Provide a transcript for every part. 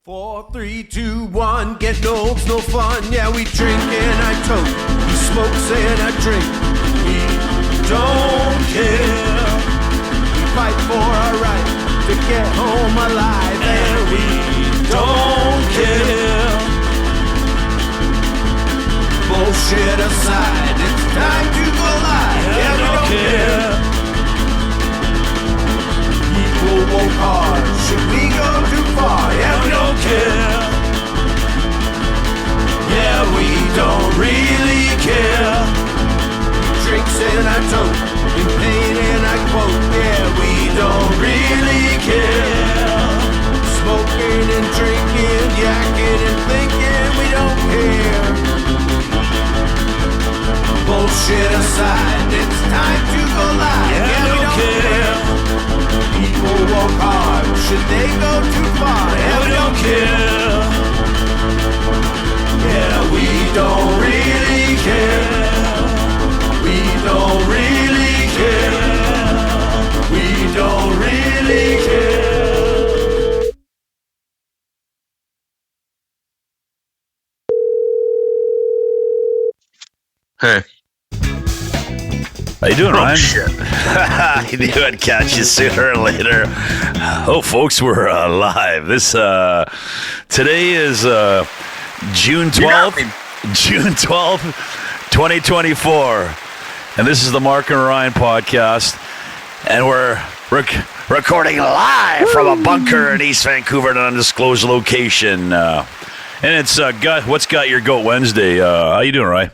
4, 3, 2, 1, get no hopes, no fun. Yeah, we drink and I toke. We smokes and I drink. We don't care. We fight for our right to get home alive. And we don't care. Bullshit aside, it's time to go live. Yeah, we don't care. People work hard. Should we go too far? Yeah, we don't care. Yeah, we don't really care. Drinks and I tote, in pain and I quote. Yeah, we don't really care. Smoking and drinking, yakking and thinking, we don't care. Bullshit aside, it's time to go live. Yeah, we don't care. People work hard, should they go too far? Yeah, we don't care. Yeah, we don't really care. We don't really care. We don't really care. Hey. How you doing, Ryan? Shit. I knew I'd catch you sooner or later. Oh, folks, we're live. Today is June 12th, June 12th, 2024. And this is the Mark and Ryan podcast. And we're recording live from a bunker in East Vancouver, an undisclosed location. And it's What's Got Your Goat Wednesday. How you doing, Ryan?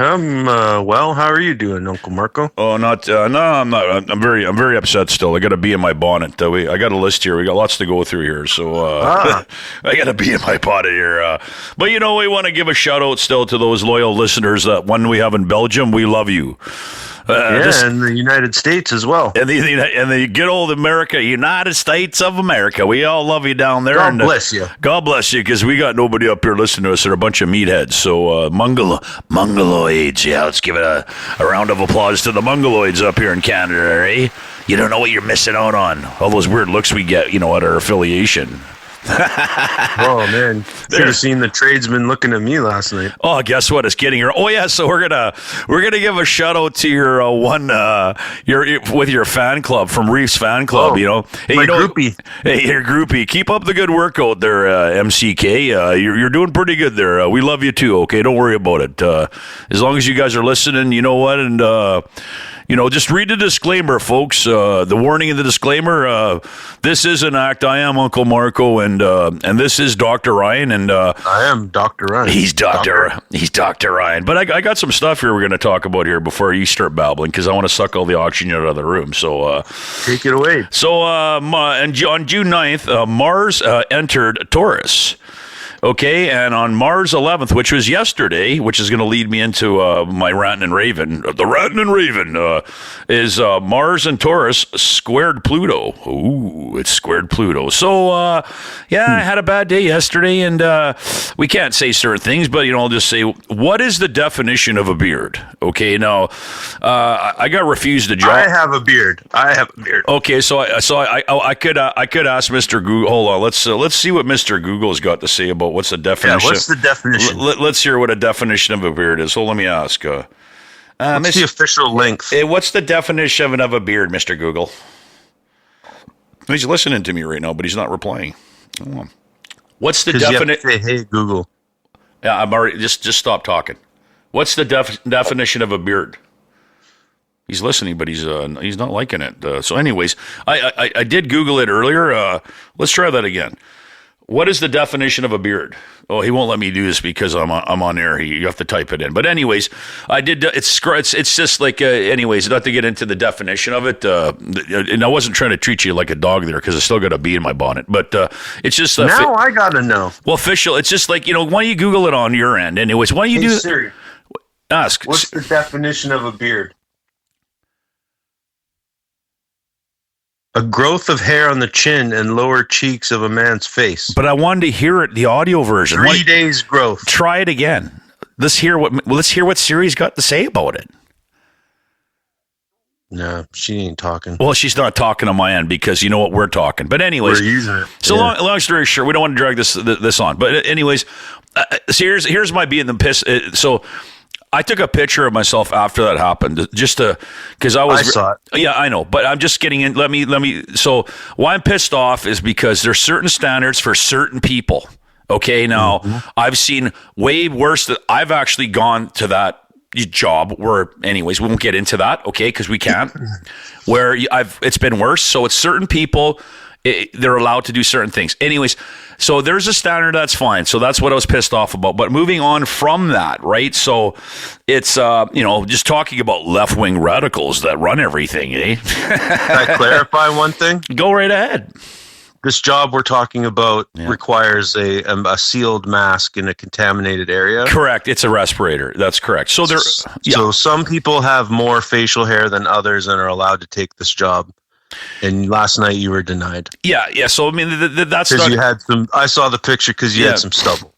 Well, how are you doing, Uncle Marco? Oh, no, I'm not. I'm very upset still. I got a bee in my bonnet. I got a list here. We got lots to go through here, so I got a bee in my bonnet here. But we want to give a shout out still to those loyal listeners. That one we have in Belgium, we love you. And the United States as well. And the good old America, United States of America. We all love you down there. God bless you. God bless you, because we got nobody up here listening to us. They're a bunch of meatheads. So Mongoloids. Yeah, let's give it a round of applause to the Mongoloids up here in Canada, eh? You don't know what you're missing out on. All those weird looks we get, at our affiliation. Oh man, should have seen the tradesman looking at me last night. Oh, guess what? It's getting here. Oh yeah, so we're gonna give a shout out to your with your fan club from Reef's fan club. Hey, my groupie. Hey, your groupie. Keep up the good work out there, MCK. You're doing pretty good there. We love you too. Okay, don't worry about it. As long as you guys are listening, you know what, and. Just read the disclaimer, folks. The warning and the disclaimer. This is an act. I am Uncle Marco, and this is Dr. Ryan, and I am Dr. Ryan. He's Dr. Ryan. But I got some stuff here we're going to talk about here before you start babbling, because I want to suck all the oxygen out of the room. So take it away. So on June 9th, Mars entered Taurus. Okay, and on Mars 11th, which was yesterday, which is going to lead me into my rantin' and ravin'. The rantin' and ravin' is Mars and Taurus squared Pluto. Ooh, it's squared Pluto. So, I had a bad day yesterday, and we can't say certain things, but, I'll just say, what is the definition of a beard? Okay, now, I got refused a job. I have a beard. Okay, so I could ask Mr. Google. Hold on, let's see what Mr. Google's got to say about what's the definition. Yeah, what's the definition? Let's hear what a definition of a beard is. So let me ask. What's the official length? What's the definition of a beard, Mr. Google? He's listening to me right now, but he's not replying. What's the definition? Hey, Google. Yeah, I'm already. Just stop talking. What's the definition of a beard? He's listening, but he's not liking it. So, anyways, I did Google it earlier. Let's try that again. What is the definition of a beard? Oh, he won't let me do this because I'm on air. You have to type it in. But anyways, I did. It's just like anyways. Not to get into the definition of it. And I wasn't trying to treat you like a dog there, because I still got a bee in my bonnet. But it's just now I gotta know. Well, official. It's just like, why don't you Google it on your end? Anyways, why don't you do Siri, ask? What's the definition of a beard? A growth of hair on the chin and lower cheeks of a man's face. But I wanted to hear it, the audio version. 3 days growth. Try it again. Let's hear what Siri's got to say about it. No, she ain't talking. Well, she's not talking on my end because you know what, we're talking. But anyways, We're using it. so long story short, we don't want to drag this on. But anyways, so here's my being the piss. So I took a picture of myself after that happened, just to because I saw it. Yeah, I know, but I'm just getting in. Let me. So why I'm pissed off is because there's certain standards for certain people. Okay, now I've seen way worse. That I've actually gone to that job where, anyways, we won't get into that, okay, because we can't, where it's been worse. So it's certain people, they're allowed to do certain things. Anyways, so there's a standard, that's fine. So that's what I was pissed off about. But moving on from that, right? So it's, just talking about left-wing radicals that run everything, eh? Can I clarify one thing? Go right ahead. This job we're talking about requires a sealed mask in a contaminated area. Correct. It's a respirator. That's correct. So So some people have more facial hair than others and are allowed to take this job. And last night you were denied. Yeah. So I mean, that's because you had some. I saw the picture because you had some stubble.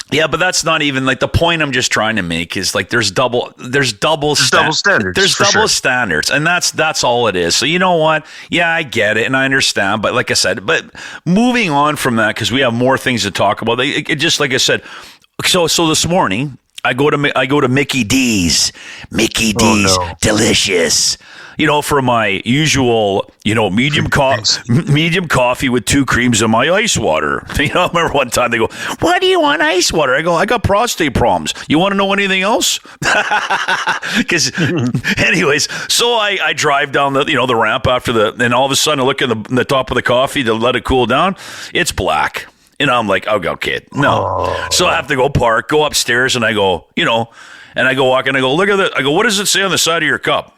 Yeah, but that's not even like the point I'm just trying to make is like there's double standards. There's double standards, and that's all it is. So you know what? Yeah, I get it and I understand, but like I said, but moving on from that because we have more things to talk about. It just like I said. So this morning I go to Mickey D's. Mickey D's, delicious. For my usual, medium coffee with 2 creams in my ice water. I remember one time they go, "Why do you want ice water?" I go, "I got prostate problems. You want to know anything else?" Because, anyways, so I drive down the ramp after and all of a sudden I look at the top of the coffee to let it cool down. It's black. And I'm like, oh, okay, no. Oh. So I have to go park, go upstairs, and I go, and I go walk, and I go, look at that. I go, what does it say on the side of your cup?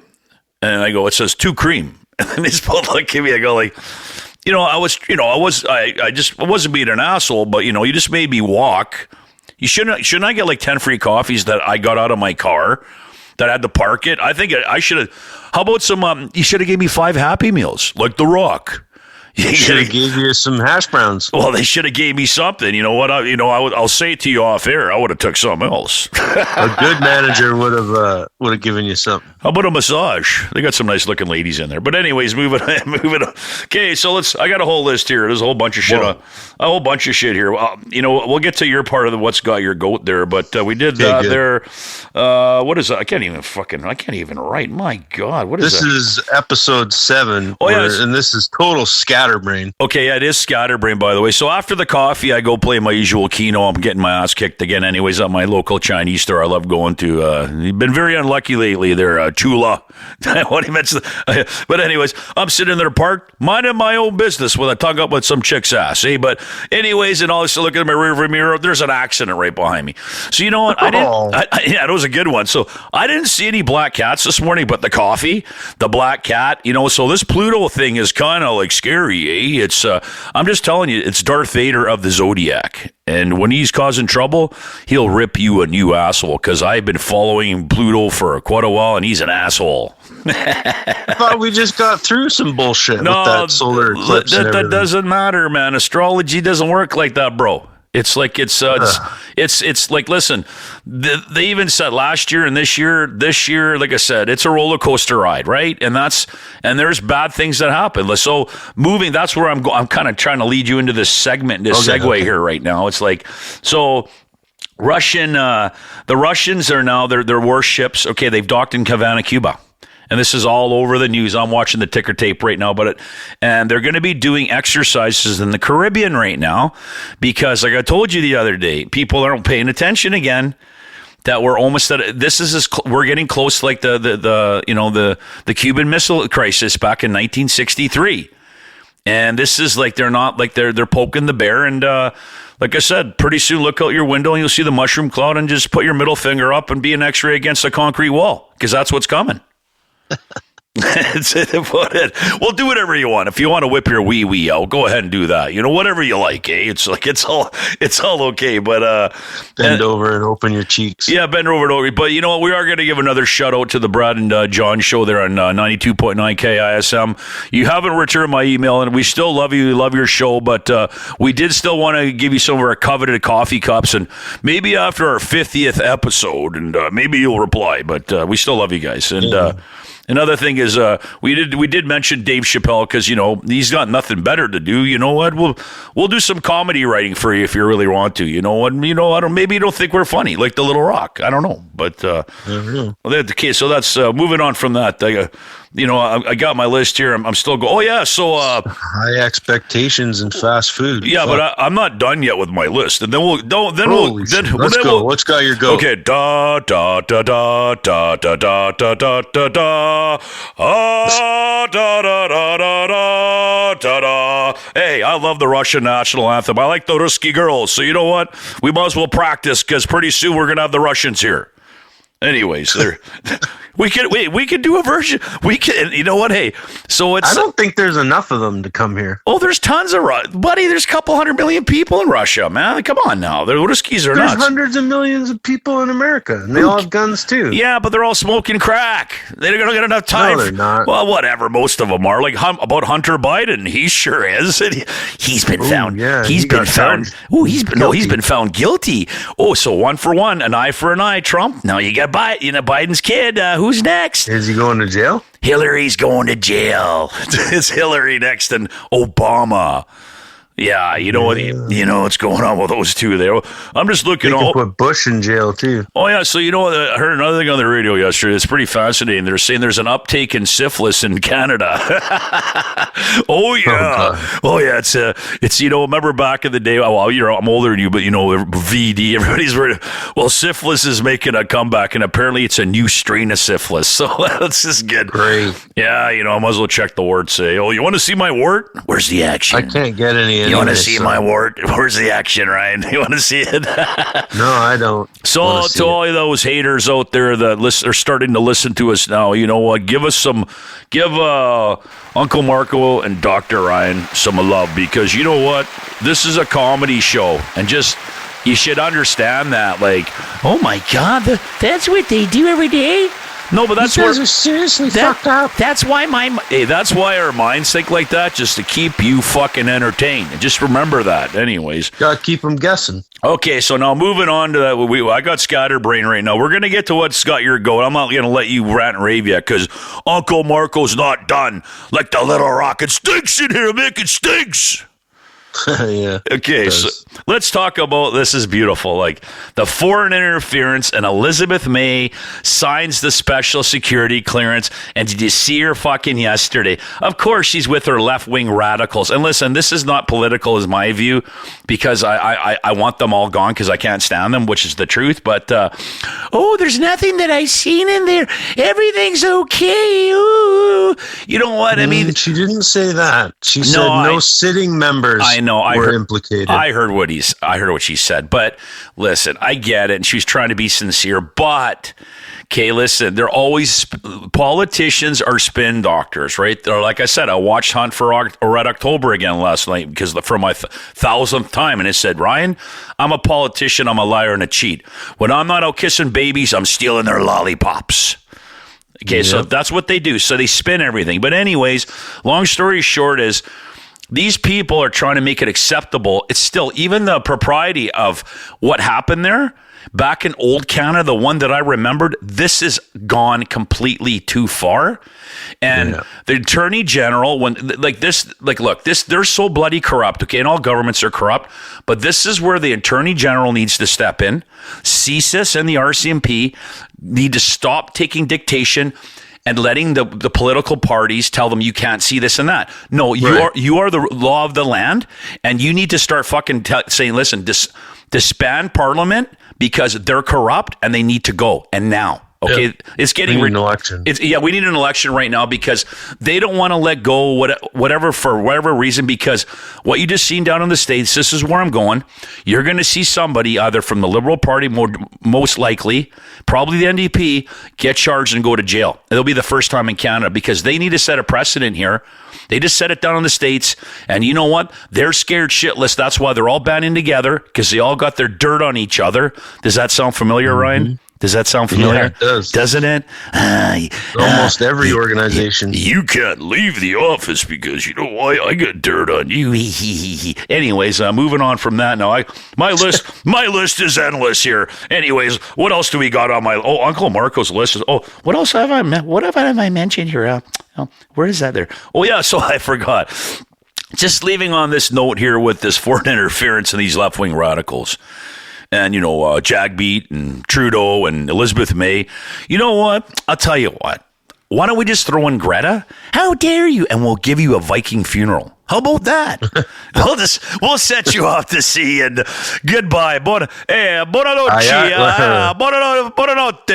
And I go, it says 2 cream. And then they both look at me. I go like, I wasn't being an asshole, but you just made me walk. Shouldn't I get like 10 free coffees that I got out of my car that I had to park it? I think I should have. How about some? You should have gave me 5 Happy Meals like The Rock. Should have gave you some hash browns. Well, they should have gave me something. You know what? I'll say it to you off air. I would have took something else. A good manager would have given you something. How about a massage? They got some nice looking ladies in there. But anyways, moving on. Okay, so I got a whole list here. There's a whole bunch of shit. A whole bunch of shit here. We'll get to your part of what's got your goat there. But we did there. What is that? I can't even write. My God, what is this? That? This is episode 7. And this is total scatterbrain. Okay, yeah, it is scatterbrain, by the way. So after the coffee, I go play my usual Keno. I'm getting my ass kicked again anyways at my local Chinese store I love going to. You've been very unlucky lately there, Chula. But anyways, I'm sitting there parked, minding my own business with a tongue up with some chick's ass. See? But anyways, and all this, look at my rearview mirror, there's an accident right behind me. So you know what? Yeah, it was a good one. So I didn't see any black cats this morning, but the coffee, the black cat, so this Pluto thing is kind of like scary, eh? It's I'm just telling you, it's Darth Vader of the Zodiac. And when he's causing trouble, he'll rip you a new asshole because I've been following Pluto for quite a while and he's an asshole. I thought we just got through some bullshit with that solar eclipse. That doesn't matter, man. Astrology doesn't work like that, bro. It's like it's like, listen, they even said last year and this year, like I said, it's a roller coaster ride, right? And there's bad things that happen. So moving, that's where I'm kind of trying to lead you into this segment, segue here right now. It's like, so the Russians are now, their warships, okay, they've docked in Havana, Cuba. And this is all over the news. I'm watching the ticker tape right now, and they're going to be doing exercises in the Caribbean right now because, like I told you the other day, people aren't paying attention again. That we're almost at. We're getting close, like the Cuban Missile Crisis back in 1963, and this is like they're poking the bear. And like I said, pretty soon, look out your window and you'll see the mushroom cloud, and just put your middle finger up and be an X-ray against a concrete wall because that's what's coming. Well, do whatever you want. If you want to whip your wee out, go ahead and do that. Whatever you like, eh? It's like it's all okay. But bend over and open your cheeks. Yeah, bend over and over. But you know what? We are going to give another shout out to the Brad and John show there on 92.9 KISM. You haven't returned my email, and we still love you. We love your show, but we did still want to give you some of our coveted coffee cups, and maybe after our 50th episode, and maybe you'll reply. But we still love you guys, and. Another thing is, we did mention Dave Chappelle because he's got nothing better to do. You know what? We'll do some comedy writing for you if you really want to. You know what? I don't. Maybe you don't think we're funny, like the Little Rock. I don't know, but okay. So that's moving on from that. I got my list here. I'm still going. Oh yeah. So high expectations in fast food. Yeah, but I'm not done yet with my list, and then let's go. What's got your go? Okay, da da da da da da da da da da da da da da da da. Hey, I love the Russian national anthem. I like the Ruski girls. So you know what? We might as well practice because pretty soon we're gonna have the Russians here. Anyways, we could do a version. We can, you know what? Hey, so it's. I don't think there's enough of them to come here. Oh, there's tons of buddy. There's a couple 100 million people in Russia, man. Come on now, the Ruskies are nuts. There's hundreds of millions of people in America, and they all have guns too. Yeah, but they're all smoking crack. They're gonna get enough time. No, they're not. Well, whatever. Most of them are. Like about Hunter Biden, he sure is. He's been found. Yeah, he's been found. Oh, he's been found guilty. Oh, so 1 for 1, an eye for an eye. Trump. Now you got Biden's kid. Who's next? Is he going to jail? Hillary's going to jail. It's Hillary next and Obama. Yeah, you know what's going on with those two there. I'm just looking. They can put Bush in jail too. Oh yeah, so I heard another thing on the radio yesterday. It's pretty fascinating. They're saying there's an uptake in syphilis in Canada. Oh yeah, it's remember back in the day. Well, I'm older than you, but VD. Everybody's worried. Well, syphilis is making a comeback, and apparently it's a new strain of syphilis. So let's just get great. Yeah, I might as well check the wart. Say, oh, you want to see my wart? Where's the action? I can't get any. You want to see my wart? Where's the action, Ryan? You want to see it? No, I don't. So to all of those haters out there that are starting to listen to us now, you know what? Give Uncle Marco and Dr. Ryan some love, because you know what? This is a comedy show, and you should understand that. Like, oh my God, that's what they do every day. No, but that's you guys are seriously fucked up. That's why that's why our minds think like that, just to keep you fucking entertained. And just remember that. Anyways, gotta keep them guessing. Okay, so now moving on to that, I got scatterbrain right now. We're gonna get to what's got your goat. I'm not gonna let you rant and rave yet because Uncle Marco's not done. Like the Little Rock, it stinks in here, Mick. It stinks. Yeah. Okay, so let's talk about this. Is beautiful. Like the foreign interference, and Elizabeth May signs the special security clearance. And did you see her fucking yesterday? Of course, she's with her left-wing radicals. And listen, this is not political, is my view, because I want them all gone because I can't stand them, which is the truth. But there's nothing that I've seen in there. Everything's okay. Ooh. You know what I mean? She didn't say that. She said no sitting members. I know. I were heard, implicated. I heard what she said. But listen, I get it. And she's trying to be sincere. But, okay, listen, they're always, politicians are spin doctors, right? They're, like I said, I watched Hunt for Red October again last night because for my 1,000th time. And it said, Ryan, I'm a politician. I'm a liar and a cheat. When I'm not out kissing babies, I'm stealing their lollipops. Okay, so that's what they do. So they spin everything. But anyways, long story short is, these people are trying to make it acceptable. It's still, even the propriety of what happened there back in old Canada, the one that I remembered, this has gone completely too far. And the Attorney General, they're so bloody corrupt, okay, and all governments are corrupt, but this is where the Attorney General needs to step in. CSIS and the RCMP need to stop taking dictation and letting the political parties tell them you can't see this and that. No, you are the law of the land, and you need to start fucking saying, listen, disband Parliament because they're corrupt and they need to go, and now. Okay, it's getting we need an election. We need an election right now because they don't want to let go whatever for whatever reason. Because what you just seen down in the States, this is where I'm going. You're going to see somebody either from the Liberal Party, most likely, probably the NDP, get charged and go to jail. It'll be the first time in Canada because they need to set a precedent here. They just set it down in the States, and you know what? They're scared shitless. That's why they're all banding together because they all got their dirt on each other. Does that sound familiar, Ryan? Does that sound familiar? Yeah, it does. Doesn't it? Almost every organization. You can't leave the office because you know why? I got dirt on you. Anyways, moving on from that. Now, my list is endless here. Anyways, what else do we got on my? Oh, Uncle Marco's list is. Oh, what else have I? What have I mentioned here? Where is that there? Oh yeah, so I forgot. Just leaving on this note here with this foreign interference and these left-wing radicals. And, Jagmeet and Trudeau and Elizabeth May. You know what? I'll tell you what. Why don't we just throw in Greta? How dare you? And we'll give you a Viking funeral. How about that? We'll set you off to sea and goodbye. Buonanotte. Buonanotte.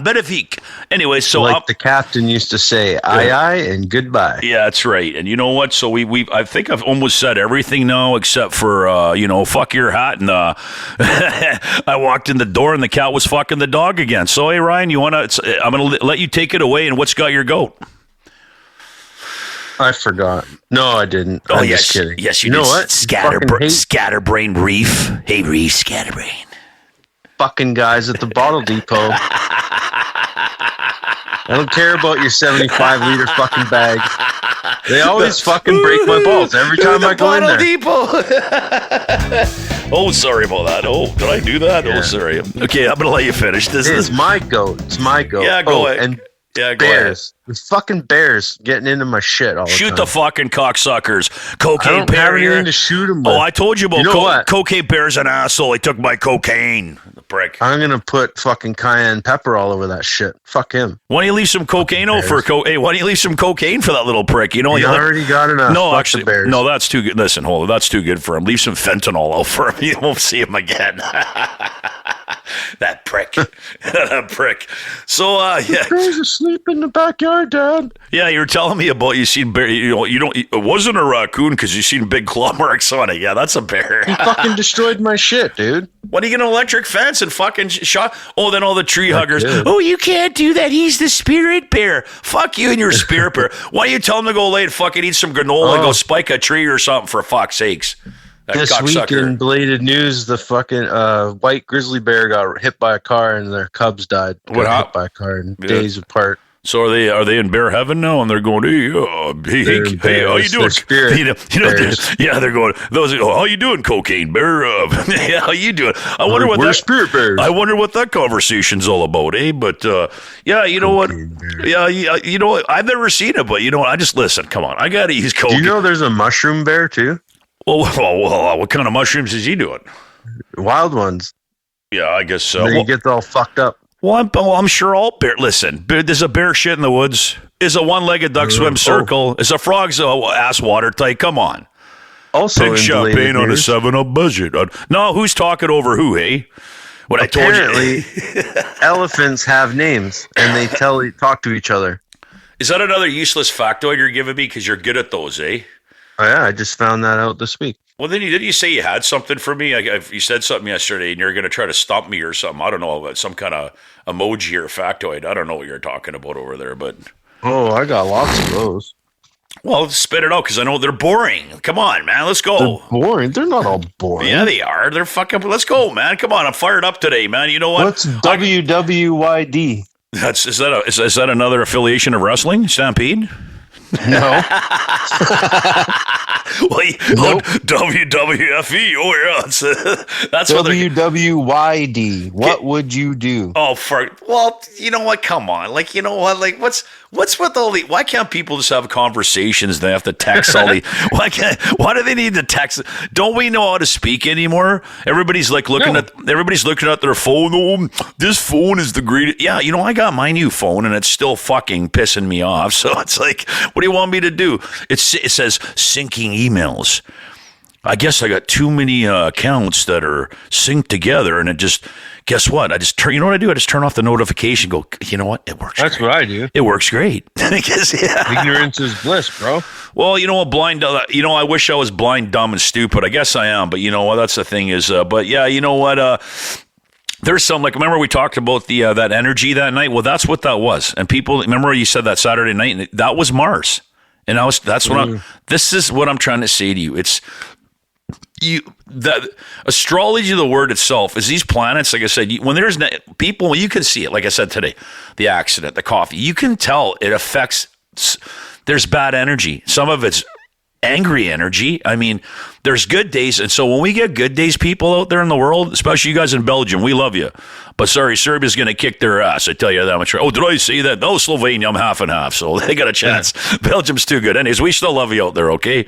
Benefique. Anyway, so like the captain used to say, aye and goodbye. Yeah, that's right. And you know what? So I think I've almost said everything now except for fuck your hat. And I walked in the door and the cat was fucking the dog again. So hey, Ryan, I'm gonna let you take it away. And what's got your goat? I forgot. No, I didn't. Oh, I'm yes. just kidding. Yes, you know what? Scatterbrain Reef. Hey, Reef, Scatterbrain. Fucking guys at the bottle depot. I don't care about your 75-liter fucking bag. They always fucking break my balls every time I go in there. Depot. Oh, sorry about that. Oh, did I do that? Yeah. Oh, sorry. Okay, I'm going to let you finish. This is my goat. It's my goat. Yeah, go ahead. And yeah, bears. The fucking bears getting into my shit all the time. Shoot the fucking cocksuckers. Cocaine I don't bear have anything here. to shoot them with. Oh, I told you about what? Cocaine Bear's an asshole. He took my cocaine. The prick. I'm going to put fucking cayenne pepper all over that shit. Fuck him. Why don't you leave some cocaine for Hey, why don't you leave some cocaine for that little prick? You already got enough. No, Fuck actually, the bears. no, that's too good. Listen, hold on. That's too good for him. Leave some fentanyl out for him. You won't see him again. That prick. That prick. So, yeah. Bears asleep in the backyard, Dad. Yeah, you were telling me about you seen bear. It wasn't a raccoon because you seen big claw marks on it. Yeah, that's a bear. He fucking destroyed my shit, dude. What are you gonna electric fence and fucking shot? Oh, then all the tree huggers. Did. Oh, you can't do that. He's the spirit bear. Fuck you and your spirit bear. Why don't you tell him to go lay and fucking eat some granola and go spike a tree or something for fuck's sakes? This week in Bladed News, the fucking white grizzly bear got hit by a car and their cubs died. Hit by a car in days apart. So are they in bear heaven now? And they're going, hey, how you doing? They're going, how you doing, cocaine bear? Yeah, how you doing? I wonder what that spirit bears. I wonder what that conversation's all about, eh? But yeah, you know what? Yeah, you know what? I've never seen it, but you know what? I just listen. Come on, I gotta use cocaine. Do you know there's a mushroom bear too? Well, what kind of mushrooms is he doing? Wild ones. Yeah, I guess so. He gets all fucked up. Well, I'm sure all bear. Listen, there's a bear shit in the woods. Is a one-legged duck swim circle? Is a frog's ass watertight? Come on. Also, Pig champagne on a 7-Up budget. No, who's talking over who? Hey, what apparently, I told you. Elephants have names and they talk to each other. Is that another useless factoid you're giving me? Because you're good at those, eh? Oh, yeah, I just found that out this week. Well, then didn't you say you had something for me? You said something yesterday, and you're going to try to stump me or something. I don't know, some kind of emoji or factoid. I don't know what you're talking about over there, but oh, I got lots of those. Well, spit it out because I know they're boring. Come on, man, let's go. They're boring? They're not all boring. Yeah, they are. They're fucking. Let's go, man. Come on, I'm fired up today, man. You know what? What's WWYD? Is that another affiliation of wrestling? Stampede? No. Nope. WWFE. Oh yeah, that's WWYD. What would you do? Oh, well, you know what? Come on, you know what? What's with all the? Why can't people just have conversations? They have to text all the. Why do they need to text? Don't we know how to speak anymore? Everybody's looking at their phone. Oh, this phone is the greatest. Yeah, you know, I got my new phone and it's still fucking pissing me off. So it's like, what do you want me to do? It says syncing emails. I guess I got too many accounts that are synced together, and it just, guess what? I just turn, you know what I do? I just turn off the notification. Go, you know what? It works. That's great. What I do. It works great. Ignorance is bliss, bro. Well, you know what? I wish I was blind, dumb, and stupid. I guess I am, but you know what? That's the thing is, but yeah, you know what? There's some, remember we talked about the that energy that night? Well, that's what that was. And people, remember you said that Saturday night, and that was Mars. And this is what I'm trying to say to you. the astrology, the word itself, is these planets. Like I said, when there's people, you can see it. Like I said today, the accident, the coffee, you can tell it affects. There's bad energy. Some of it's angry energy. I mean, there's good days. And so when we get good days, people out there in the world, especially you guys in Belgium, we love you. But sorry, Serbia's going to kick their ass. I tell you that much. Oh, did I say that? No, Slovenia, I'm half and half. So they got a chance. Yeah. Belgium's too good. Anyways, we still love you out there, okay?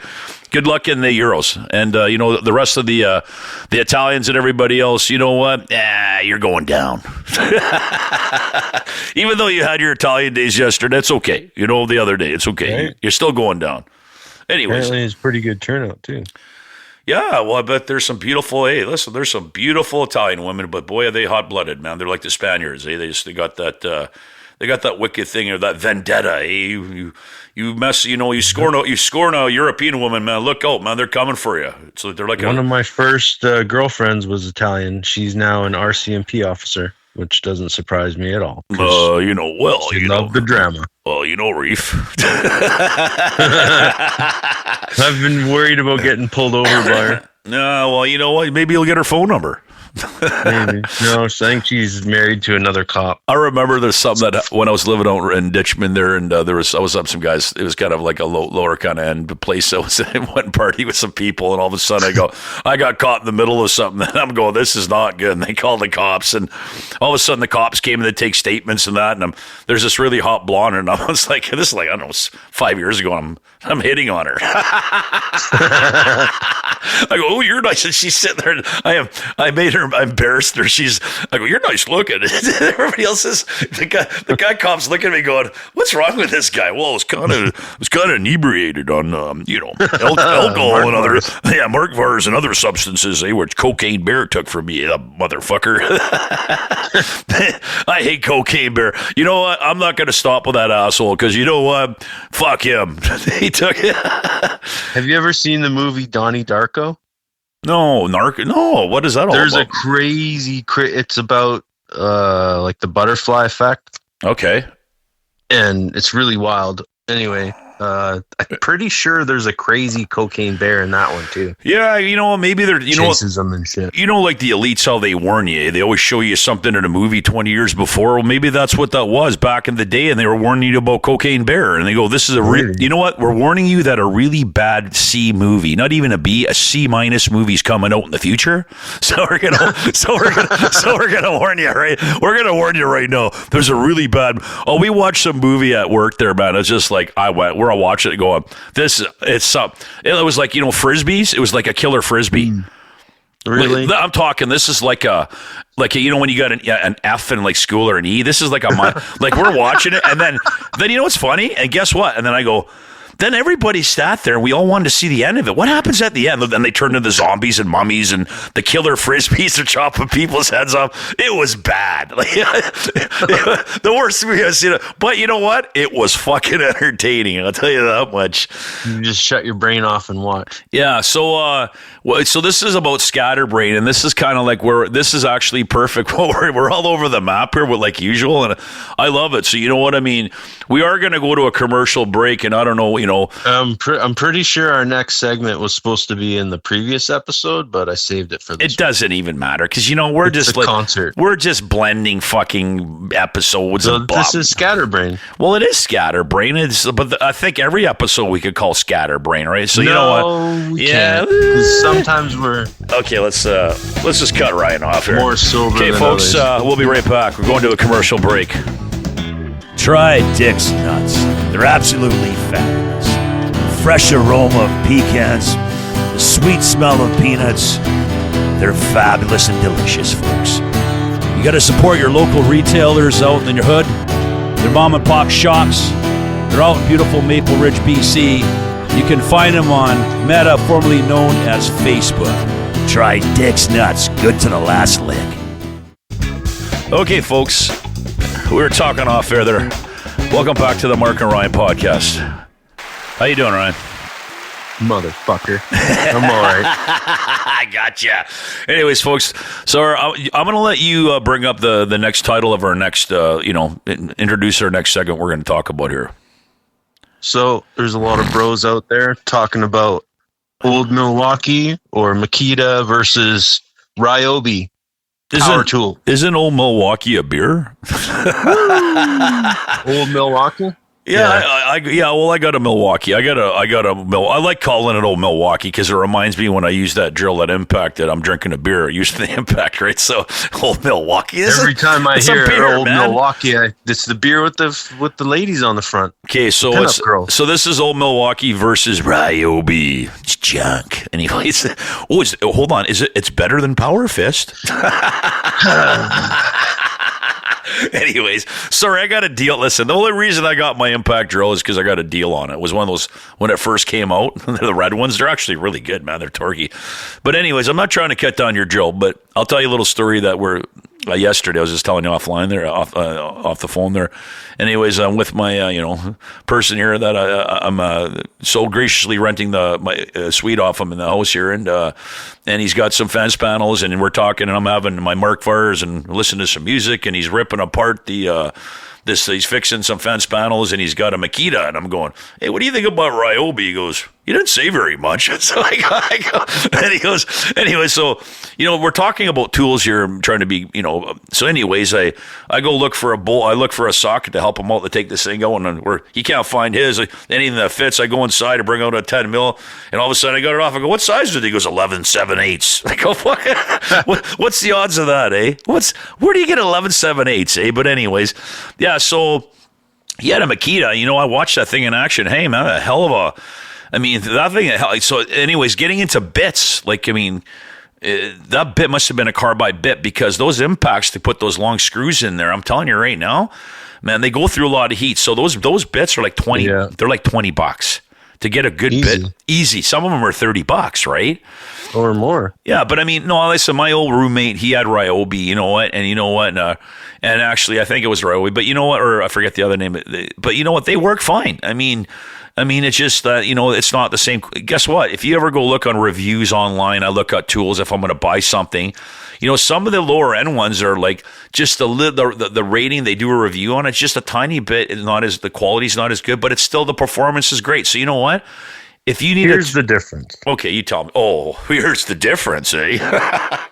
Good luck in the Euros. And, the rest of the Italians and everybody else, you know what? You're going down. Even though you had your Italian days yesterday, it's okay. The other day, it's okay. Right. You're still going down. Anyways. Apparently it's pretty good turnout, too. Yeah, well, I bet there's some beautiful, there's some beautiful Italian women, but boy, are they hot-blooded, man. They're like the Spaniards, They got that, wicked thing, or that vendetta, You mess, you scorn a European woman, man. Look out, man. They're coming for you. So they're like one of my first girlfriends was Italian. She's now an RCMP officer, which doesn't surprise me at all. She love the drama. Well, Reef. I've been worried about getting pulled over by her. No, well, you know what? Maybe you'll get her phone number. Maybe. No, I think she's married to another cop. I remember there's something that when I was living out in Ditchman there, and I was up some guys. It was kind of like a lower kind of end place. I was in one party with some people, and all of a sudden I got caught in the middle of something, and I'm going, this is not good. And they called the cops, and all of a sudden the cops came and they take statements and that. And there's this really hot blonde, and I was like, this is like, I don't know, 5 years ago. I'm hitting on her. I go, oh, you're nice. And she's sitting there. And I embarrassed her. I go, you're nice looking. Everybody else is, the guy cops looking at me going, what's wrong with this guy? Well, it's kind of inebriated on, alcohol and other, Mark Vars and other substances, which Cocaine Bear took from me, motherfucker. I hate Cocaine Bear. You know what? I'm not going to stop with that asshole because you know what? Fuck him. He took it. Have you ever seen the movie Donnie Darko? No, No, what is that all There's about? There's a crazy. It's about like the butterfly effect. Okay. And it's really wild. Anyway, I'm pretty sure there's a crazy cocaine bear in that one too. Yeah, maybe they're chases them and shit. Like the elites, how they warn you. They always show you something in a movie 20 years before. Well, maybe that's what that was back in the day, and they were warning you about Cocaine Bear, and they go, "This is you know what? We're warning you that a really bad C movie, not even a B, a C- movie's coming out in the future. So we're gonna warn you, right? We're gonna warn you right now. There's a really bad. Oh, we watched some movie at work there, man. It's just like we're all watching it going, it was like, frisbees. It was like a killer frisbee. Really? I'm talking, this is like a when you got an F in like school or an E, this is like like we're watching it. And then you know what's funny? And guess what? And then I go, then everybody sat there and we all wanted to see the end of it. What happens at the end? Then they turn into zombies and mummies and the killer frisbees are chopping people's heads off. It was bad. Like, the worst movie I've seen. But you know what? It was fucking entertaining. I'll tell you that much. You just shut your brain off and watch. Yeah. So this is about Scatterbrain, and this is kind of like this is actually perfect. We're all over the map here, like usual, and I love it. So you know what I mean? We are going to go to a commercial break, and I don't know, I'm pretty sure our next segment was supposed to be in the previous episode, but I saved it for this. It doesn't even matter because we're just like concert. We're just blending fucking episodes. So this is Scatterbrain. Well, it is Scatterbrain. But I think every episode we could call Scatterbrain, right? So you know what? We can't. Sometimes we're okay. Let's just cut Ryan off here. More sober. Okay, folks. We'll be right back. We're going to a commercial break. Try Dick's Nuts. They're absolutely fabulous. Fresh aroma of pecans, the sweet smell of peanuts. They're fabulous and delicious, folks. You got to support your local retailers out in your hood. They're mom and pop shops. They're out in beautiful Maple Ridge, BC. You can find them on Meta, formerly known as Facebook. Try Dick's Nuts. Good to the last lick. Okay, folks. We were talking off air there. Welcome back to the Mark and Ryan podcast. How you doing, Ryan? Motherfucker. I'm all right. I gotcha. Anyways, folks, so I'm going to let you bring up the next title of our next, introduce our next segment we're going to talk about here. So there's a lot of bros out there talking about Old Milwaukee or Makita versus Ryobi power tool. Isn't Old Milwaukee a beer? Old Milwaukee? Yeah, well, I got a Milwaukee. I like calling it Old Milwaukee because it reminds me when I use that drill, that Impact, that I'm drinking a beer using the Impact, right? So Old Milwaukee. Every time I hear Old Milwaukee, it's the beer with the ladies on the front. Okay, so this is Old Milwaukee versus Ryobi. It's junk. Anyways, hold on. It's better than Power Fist? Anyways, sorry, I got a deal. Listen, the only reason I got my Impact drill is because I got a deal on it. It was one of those when it first came out. The red ones, they're actually really good, man. They're torquey. But anyways, I'm not trying to cut down your drill, but I'll tell you a little story that yesterday. I was just telling you offline there, off the phone there. Anyways, I'm with my person here that I'm so graciously renting my suite off him in the house here, and he's got some fence panels, and we're talking, and I'm having my Mark Vars and listening to some music, and he's ripping apart he's fixing some fence panels, and he's got a Makita, and I'm going, hey, what do you think about Ryobi? He goes, you didn't say very much. So I go, and he goes, anyway, so, we're talking about tools here. I'm trying to be, so anyways, I go look for a bolt. I look for a socket to help him out to take this thing going, and he can't find his, anything that fits. I go inside and bring out a 10 mil, and all of a sudden I got it off. I go, what size is it? He goes, 11/7/8. I go, what's the odds of that, eh? Where do you get 11/7/8, eh? But anyways, yeah, so he had a Makita. I watched that thing in action. Hey, man, a hell of a... that thing... So anyways, getting into bits, that bit must have been a carbide bit because those impacts to put those long screws in there, I'm telling you right now, man, they go through a lot of heat. So those bits are like 20, they're like $20 to get a good bit. Easy. Some of them are $30, right? Or more. Yeah, but listen, my old roommate, he had Ryobi, you know what? And actually, I think it was Ryobi, but you know what? Or I forget the other name. But you know what? They work fine. It's just that, it's not the same. Guess what? If you ever go look on reviews online, I look at tools if I'm going to buy something. Some of the lower end ones are like just the rating they do a review on. It's just a tiny bit. The quality's not as good, but it's still the performance is great. So you know what? If you need here's the difference. Okay, you tell me. Oh, here's the difference, eh?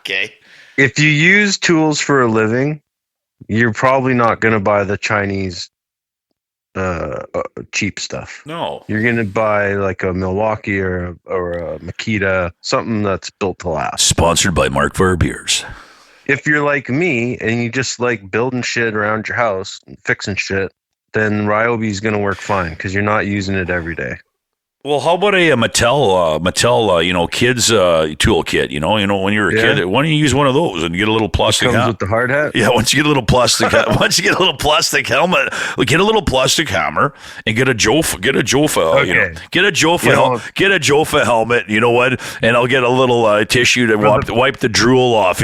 Okay. If you use tools for a living, you're probably not going to buy the Chinese cheap stuff. No. You're going to buy like a Milwaukee or a Makita, something that's built to last. Sponsored by Mark Vars Beers. If you're like me and you just like building shit around your house and fixing shit, then Ryobi is going to work fine because you're not using it every day. Well, how about a Mattel, kids tool kit? When you were a kid, why don't you use one of those and get a little plastic? It comes with the hard hat. Yeah, once you get a little plastic, helmet, get a little plastic hammer and get a Jofa, get a Jofa helmet. You know what? And I'll get a little tissue to wipe the drool off.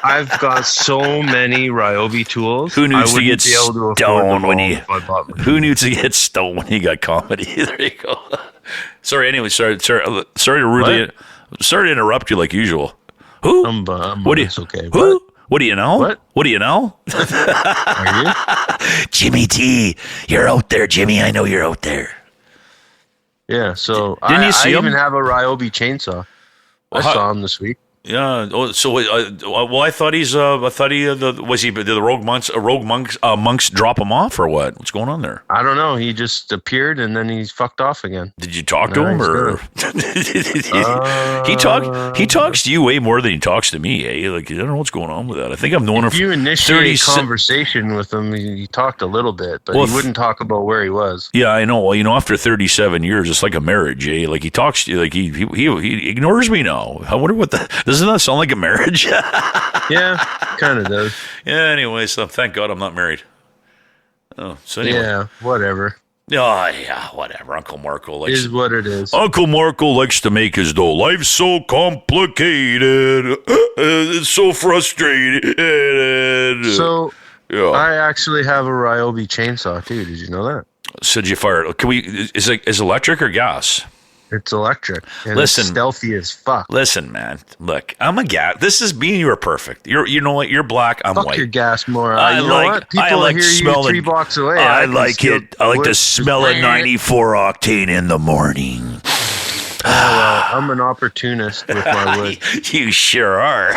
I've got so many Ryobi tools. Who needs to get stoned when you got comedy? There you go. Sorry. Anyway, sorry to interrupt you like usual. Who? It's okay. Who? What do you know? What do you know? Are you? Jimmy T, you're out there, Jimmy. I know you're out there. Yeah. So Didn't you see I him? even have a Ryobi chainsaw. I saw him this week. Yeah. Oh, so I thought did the Rogue monks drop him off or what? What's going on there? I don't know. He just appeared and then he's fucked off again. Did you talk to him or he talks to you way more than he talks to me, eh? Like, I don't know what's going on with that. I think I've known him for 30 you initiate conversation with him, he talked a little bit, but he wouldn't talk about where he was. Yeah, I know. Well, after 37 years, it's like a marriage, eh? Like he talks to you, like he ignores me now. I wonder what doesn't that sound like a marriage? Yeah, kind of does. Yeah, anyway, so thank God I'm not married. Oh, so anyway. Yeah, whatever. Oh, yeah, whatever. Uncle Marco likes... Is what it is. Uncle Marco likes to make his dough. Life's so complicated. It's so frustrated. So, yeah. I actually have a Ryobi chainsaw, too. Did you know that? Said you fired. Can we... Is it electric or gas? It's electric. And Listen, it's stealthy as fuck. Listen, man. Look, I'm a gas. This is me and you are perfect. You know what? You're black. I'm fuck white. Your gas more. I you like. know what? People I like hear smelling. you 3 blocks away. I like it. I like the smell of 94 octane in the morning. I'm an opportunist with my wood. You sure are.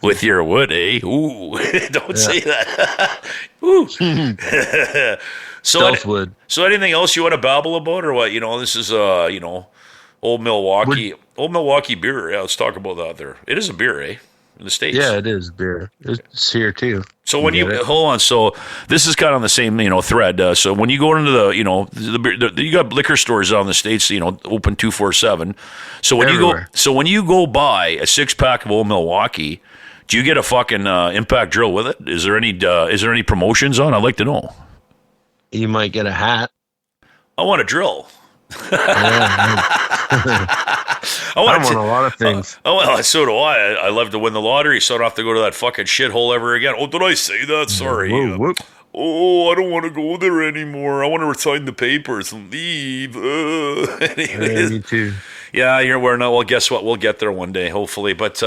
With your wood, eh? Ooh, don't say that. Ooh. Stealth wood. So anything else you want to babble about, or what? You know, this is old Milwaukee, old Milwaukee beer. Yeah, let's talk about that. There, it is a beer, eh? In the States. Yeah, it is beer. It's here too. So when you hold on, so this is kind of on the same thread. So when you go into the you got liquor stores out in the States, open 24/7. So when you go buy a 6-pack of Old Milwaukee, do you get a fucking impact drill with it? Is there any promotions on? I'd like to know. You might get a hat. I want a drill. I want a lot of things. Well, so do I. I love to win the lottery, so I don't have to go to that fucking shithole ever again. Oh, did I say that? Sorry. Whoa. Oh, I don't want to go there anymore. I want to resign the papers and leave. Yeah, me too. Yeah, you're wearing out. Well, guess what? We'll get there one day, hopefully. But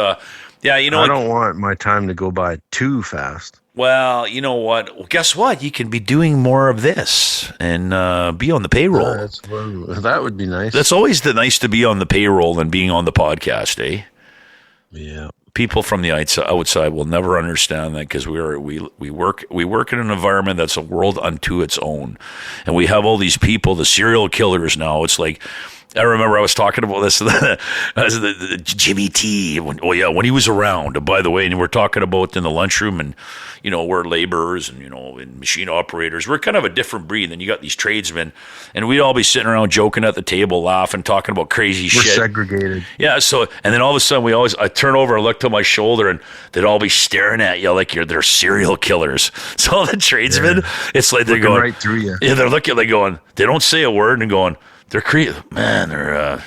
yeah, I don't want my time to go by too fast. Well, you know what? Well, guess what? You can be doing more of this and be on the payroll. That would be nice. That's always nice to be on the payroll than being on the podcast, eh? Yeah. People from the outside will never understand that because we work in an environment that's a world unto its own, and we have all these people, the serial killers now. It's like. I remember I was talking about this, the Jimmy T. When he was around, by the way, and we're talking about in the lunchroom, and we're laborers and and machine operators. We're kind of a different breed. And you got these tradesmen, and we'd all be sitting around joking at the table, laughing, talking about crazy shit. We're segregated. Yeah. So, and then all of a sudden, I turn over, I look to my shoulder, and they'd all be staring at you like they're serial killers. So all the tradesmen, it's like they're looking going right through you. Yeah, they're looking, like going. They don't say a word and going. They're creative, man. They're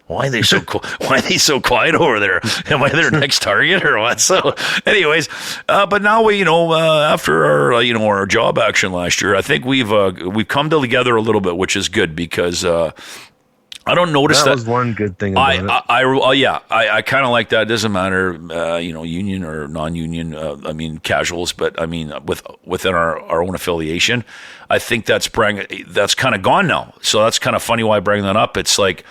why are they so why are they so quiet over there? Am I their next target or what? So, anyways, but now we, after our our job action last year, I think we've come together a little bit, which is good because I don't notice that. That was one good thing about it. I kind of like that. It doesn't matter, union or non-union. Casuals, but within our own affiliation, I think that's kind of gone now. So that's kind of funny why I bring that up. It's like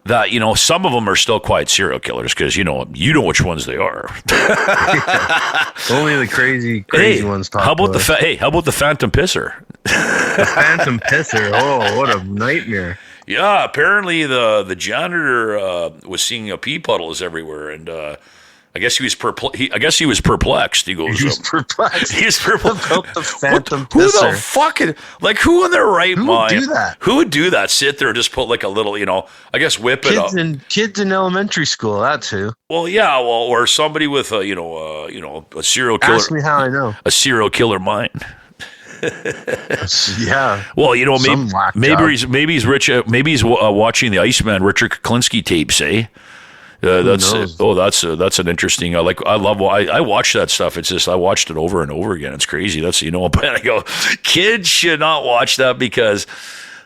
that. Some of them are still quiet serial killers because you know which ones they are. Only the crazy ones talk. How about how about the Phantom Pisser? The Phantom Pisser. Oh, what a nightmare. Yeah, apparently the janitor was seeing pee puddles everywhere, and I guess he was perplexed. He goes, He's perplexed. He's perplexed about the Phantom Who Pisser. the fucking who in their right mind? Who would do that? Who would do that? Sit there and just put like a little, I guess whip it up. Kids in elementary school. That's who. Well, yeah, or somebody with a serial killer. Ask me how I know. A serial killer mind. Yeah. Well, maybe he's rich. Maybe he's watching the Iceman Richard Kuklinski tapes. Eh? That's an interesting. I watch that stuff. It's just I watched it over and over again. It's crazy. That's But I go, kids should not watch that because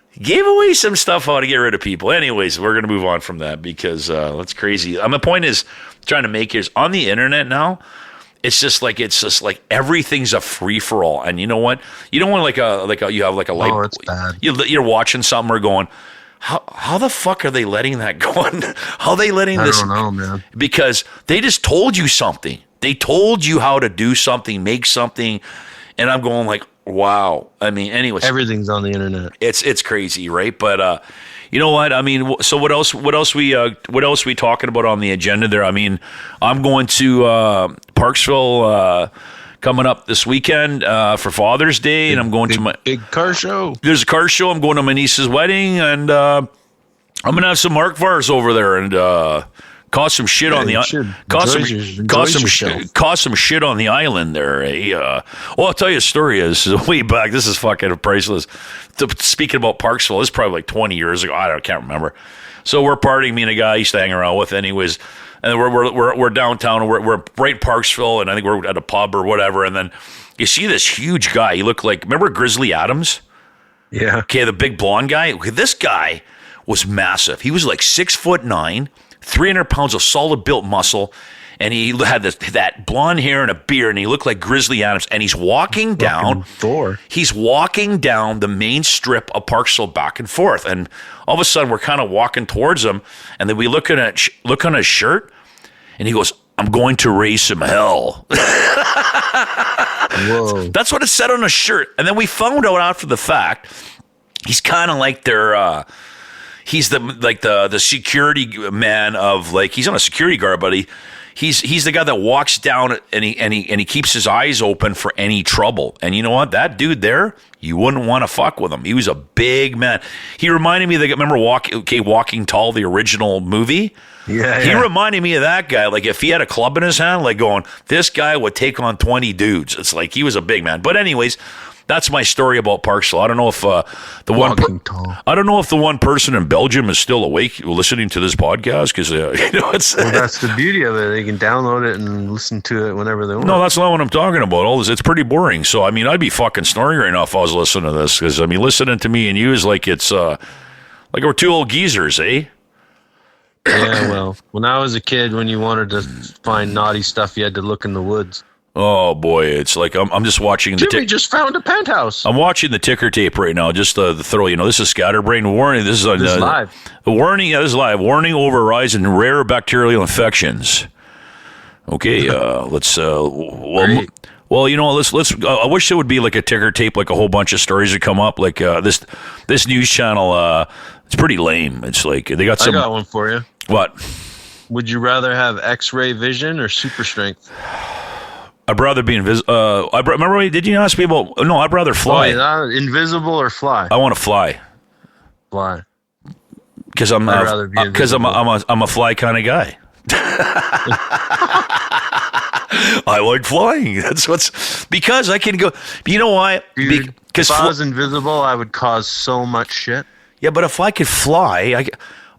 he gave away some stuff how to get rid of people. Anyways, we're gonna move on from that because that's crazy. The point is trying to make is on the internet now. It's just like everything's a free for all, and you know what? You don't want you have like a light. Oh, it's bad. You're watching something or going, how the fuck are they letting that go on? How are they letting this? I don't know, man. Because they just told you something. They told you how to do something, make something, and I'm going like, wow. Anyways, everything's on the internet. It's crazy, right? But you know what? So what else we talking about on the agenda there? I'm going to Parksville coming up this weekend for Father's Day, and I'm going to my big car show. There's a car show. I'm going to my niece's wedding, and I'm gonna have some Mark Vars over there and cause some shit on the cause some shit on the island there. I'll tell you a story. Is way back. This is fucking priceless. Speaking about Parksville, this is probably like 20 years ago. I can't remember. So we're partying. Me and a guy I used to hang around with, anyways. And we're downtown. And we're right Parksville, and I think we're at a pub or whatever. And then you see this huge guy. He looked like, remember Grizzly Adams? Yeah. Okay, the big blonde guy. This guy was massive. He was like 6'9", 300 pounds of solid built muscle. And he had that blonde hair and a beard, and he looked like Grizzly Adams. And he's walking down. Thor. He's walking down the main strip of Park Slope back and forth. And all of a sudden, we're kind of walking towards him, and then we look on his shirt, and he goes, "I'm going to raise some hell." Whoa. That's what it said on his shirt. And then we found out after the fact, he's kind of like their. He's the security man of, like, he's on a security guard, but he's the guy that walks down and he keeps his eyes open for any trouble. And you know what? That dude there, you wouldn't want to fuck with him. He was a big man. He reminded me of remember Walking Tall, the original movie? Yeah. He reminded me of that guy. Like, if he had a club in his hand, like going, this guy would take on 20 dudes. It's like he was a big man. But anyways, that's my story about Park Slope. I don't know if I don't know if the one person in Belgium is still awake listening to this podcast, because it's. Well, that's the beauty of it. They can download it and listen to it whenever they want. No, that's not what I'm talking about. All this, it's pretty boring. So I mean, I'd be fucking snoring right now if I was listening to this, because I mean, listening to me and you is like it's like we're two old geezers, eh? Yeah, well, when I was a kid, when you wanted to find naughty stuff, you had to look in the woods. Oh boy, it's like I'm just watching the. Jimmy just found a penthouse. I'm watching the ticker tape right now. Just the throw. This is Scatterbrain warning. This is live. The warning. Yeah, this is live. Warning over rise in rare bacterial infections. Okay, let's. Well, let's. I wish there would be like a ticker tape, like a whole bunch of stories that come up. Like this news channel. It's pretty lame. It's like they got some. I got one for you. What? Would you rather have X-ray vision or super strength? I'd rather be invisible. Remember, did you ask me about? No, I'd rather fly. Oh, invisible or fly? I want to fly. Fly. Because I'm a fly kind of guy. I like flying. Because I can go. You know why? Dude, if I was invisible, I would cause so much shit. Yeah, but if I could fly,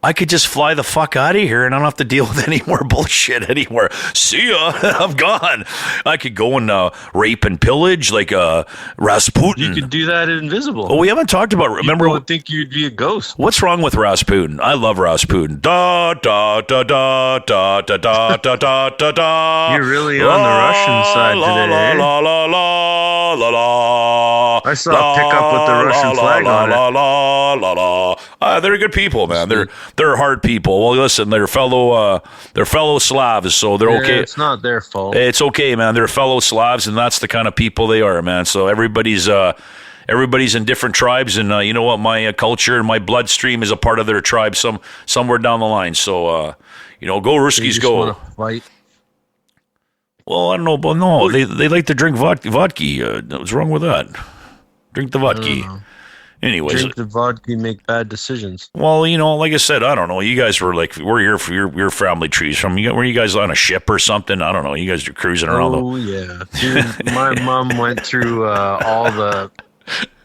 I could just fly the fuck out of here and I don't have to deal with any more bullshit anymore. See ya. I'm gone. I could go and rape and pillage like Rasputin. You could do that invisible. Oh, we haven't talked about. Remember, people would think you'd be a ghost. What's wrong with Rasputin? I love Rasputin. Da da da da da da da da da da da. You're really on the Russian side today. La la la la la. I saw a pickup with the Russian flag on it. La la la la. They're good people, man. They're hard people. Well, listen, they're fellow Slavs, so they're okay. It's not their fault. It's okay, man. They're fellow Slavs, and that's the kind of people they are, man. So everybody's in different tribes, and you know what? My culture and my bloodstream is a part of their tribe. Somewhere down the line. So go Ruskies, go. Want to fight? Well, I don't know, but no, they like to drink vodka. What's wrong with that? Drink the vodka. Anyways, drink the vodka, make bad decisions. Well, like I said, I don't know. You guys were like, we're here for your family trees. Were you guys on a ship or something? I don't know. You guys are cruising around. Oh, yeah. Dude, my mom went through all the,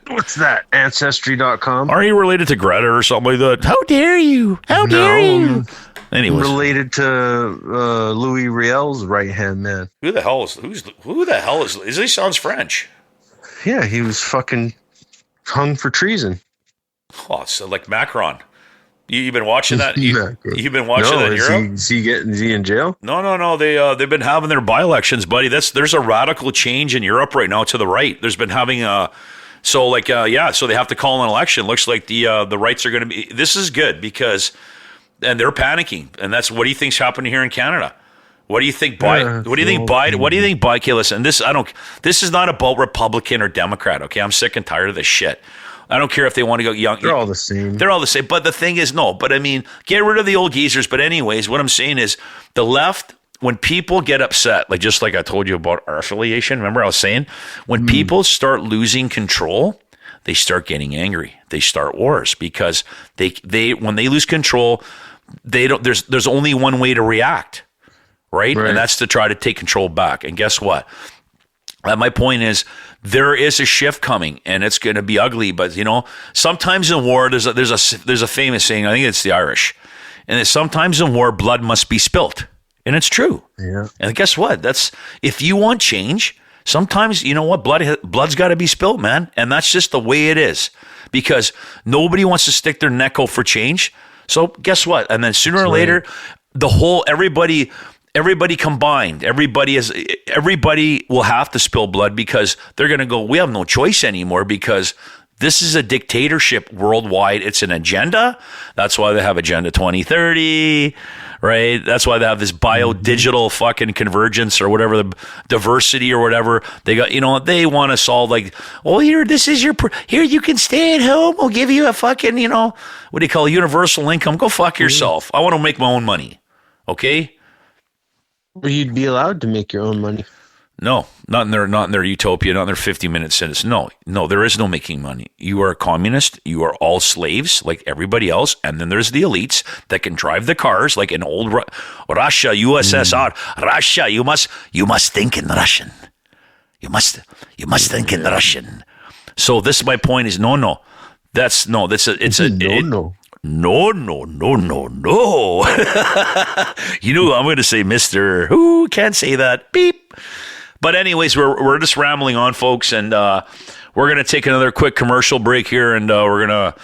what's that, Ancestry.com. Are you related to Greta or something like that? How dare you? How dare you? Anyways. Related to Louis Riel's right-hand man. Who the hell is he sounds French. Yeah, he was fucking hung for treason. Oh, so like Macron. You've been watching that? You've been watching that in Europe? Is he in jail? No. They've been having their by-elections, buddy. There's a radical change in Europe right now to the right. There's been having so they have to call an election. Looks like the rights are going to be. This is good because, and they're panicking, and that's what do you think's happening here in Canada? What do you think Biden? What do you think Biden? What do you think Biden? Okay, listen. This is not about Republican or Democrat. Okay, I'm sick and tired of this shit. I don't care if they want to go young. They're all the same. They're all the same. But the thing is, no. But I mean, get rid of the old geezers. But anyways, what I'm saying is, the left, when people get upset, just like I told you about our affiliation. Remember, I was saying, when people start losing control, they start getting angry. They start wars because they when they lose control, they don't. There's only one way to react. Right? And that's to try to take control back. And guess what? My point is, there is a shift coming, and it's going to be ugly. But sometimes in war, there's a famous saying. I think it's the Irish, and sometimes in war, blood must be spilt, and it's true. Yeah. And guess what? If you want change, Sometimes, you know what? Blood's got to be spilled, man. And that's just the way it is, because nobody wants to stick their neck out for change. So guess what? And then sooner or later, everybody combined, everybody will have to spill blood, because they're going to go, we have no choice anymore, because this is a dictatorship worldwide. It's an agenda. That's why they have Agenda 2030, right? That's why they have this bio-digital fucking convergence or whatever, the diversity or whatever. They got, they want to solve like, well, here, this is here, you can stay at home. We'll give you a fucking, what do you call it, universal income. Go fuck yourself. I want to make my own money. Okay? Well, you'd be allowed to make your own money. No, not in their utopia, not in their 50-minute sentence. No, there is no making money. You are a communist. You are all slaves like everybody else. And then there's the elites that can drive the cars like in old Russia, USSR. Russia, you must think in Russian. You must think in Russian. So this is my point is no. No. I'm going to say Mr. Who can't say that. Beep. But anyways, we're just rambling on, folks, and we're going to take another quick commercial break here, and we're going to,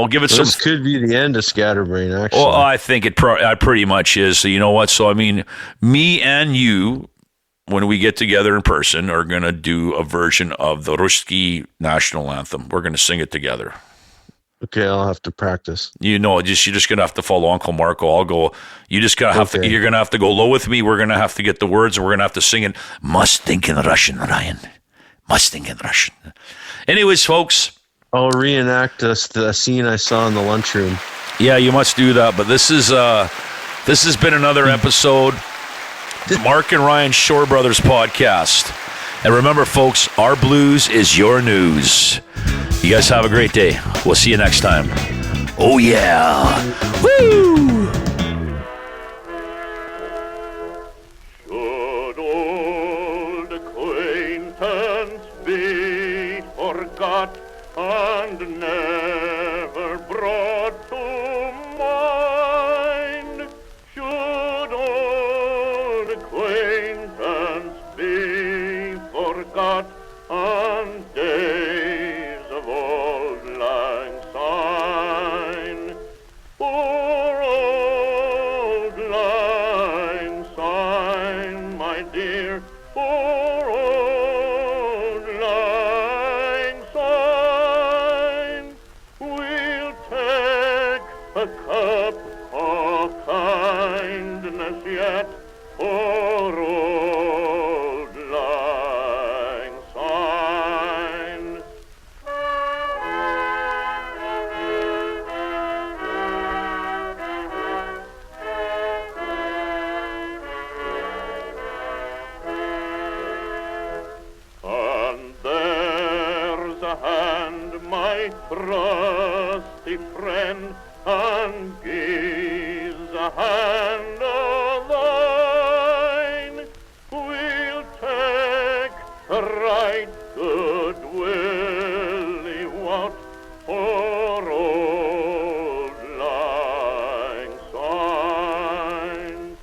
give it some... This could be the end of Scatterbrain, actually. Well, I think it pretty much is. So you know what? So, I mean, me and you, when we get together in person, are going to do a version of the Ruski national anthem. We're going to sing it together. Okay, I'll have to practice. You're just gonna have to follow Uncle Marco. I'll go. You just gotta have to. You're gonna have to go low with me. We're gonna have to get the words, and we're gonna have to sing it. Must think in Russian, Ryan. Must think in Russian. Anyways, folks, I'll reenact the scene I saw in the lunchroom. Yeah, you must do that. But this has been another episode, Mark and Ryan Shore Brothers podcast. And remember, folks, our blues is your news. You guys have a great day. We'll see you next time. Oh, yeah. Woo! Should old acquaintance be forgot and never brought to mind? Should old acquaintance be forgot and days of old lang syne? Poor old lang syne, my dear, poor old lang syne. We'll take a cup of kindness yet for old lang syne. And there's a hand, my trusty friend, and gives a hand of thine. We'll take a right good willy wot for old lang syne.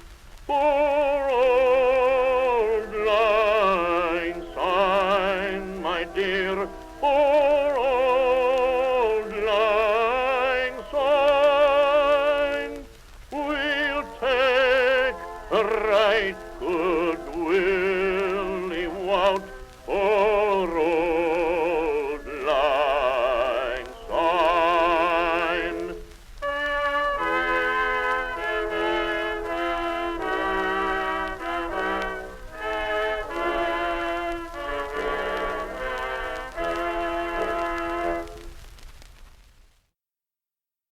For old lang syne, my dear, for old lang syne. We'll take a right good willy wot